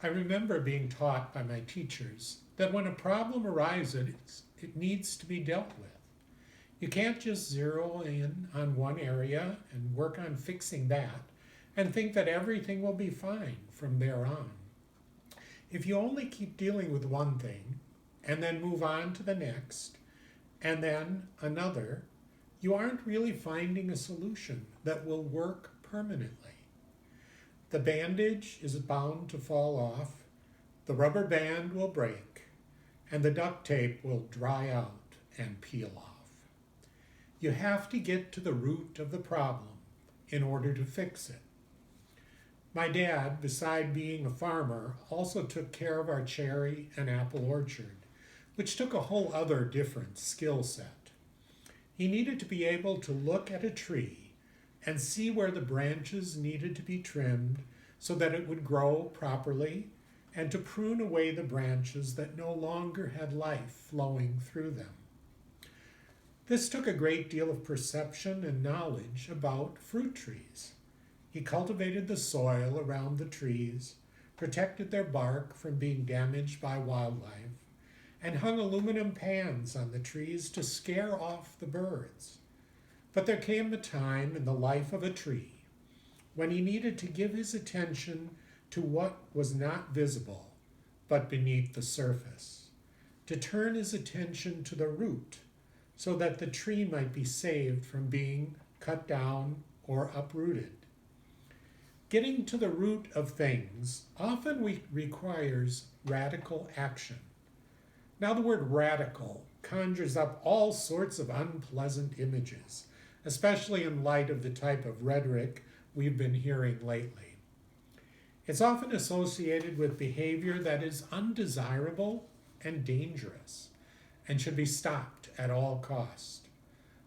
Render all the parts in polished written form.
I remember being taught by my teachers that when a problem arises, it needs to be dealt with. You can't just zero in on one area and work on fixing that and think that everything will be fine from there on. If you only keep dealing with one thing and then move on to the next and then another, you aren't really finding a solution that will work permanently. The bandage is bound to fall off, the rubber band will break, and the duct tape will dry out and peel off. You have to get to the root of the problem in order to fix it. My dad, beside being a farmer, also took care of our cherry and apple orchard, which took a whole other different skill set. He needed to be able to look at a tree and see where the branches needed to be trimmed so that it would grow properly, and to prune away the branches that no longer had life flowing through them. This took a great deal of perception and knowledge about fruit trees. He cultivated the soil around the trees, protected their bark from being damaged by wildlife, and hung aluminum pans on the trees to scare off the birds. But there came a time in the life of a tree when he needed to give his attention to what was not visible but beneath the surface, to turn his attention to the root so that the tree might be saved from being cut down or uprooted. Getting to the root of things often requires radical action. Now, the word radical conjures up all sorts of unpleasant images, especially in light of the type of rhetoric we've been hearing lately. It's often associated with behavior that is undesirable and dangerous and should be stopped at all cost.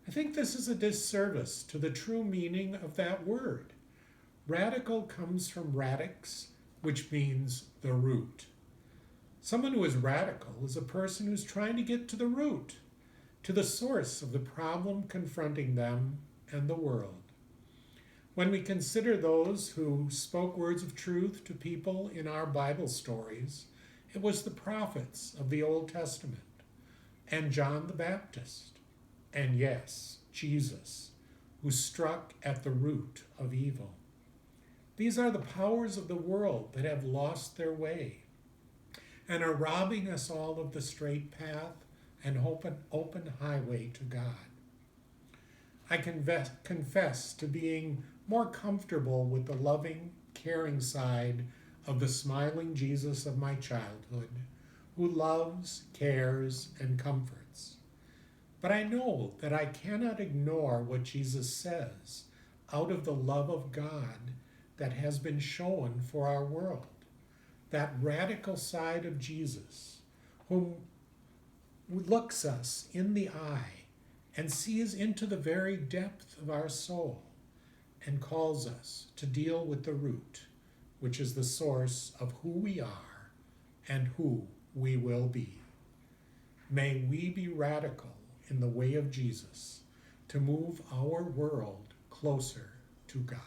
I think this is a disservice to the true meaning of that word. Radical comes from radix, which means the root. Someone who is radical is a person who's trying to get to the root, to the source of the problem confronting them and the world. When we consider those who spoke words of truth to people in our Bible stories, it was the prophets of the Old Testament, and John the Baptist, and yes, Jesus, who struck at the root of evil. These are the powers of the world that have lost their way and are robbing us all of the straight path and open highway to God. I confess to being more comfortable with the loving, caring side of the smiling Jesus of my childhood, who loves, cares, and comforts. But I know that I cannot ignore what Jesus says out of the love of God that has been shown for our world. That radical side of Jesus, whom looks us in the eye and sees into the very depth of our soul and calls us to deal with the root, which is the source of who we are and who we will be. May we be radical in the way of Jesus to move our world closer to God.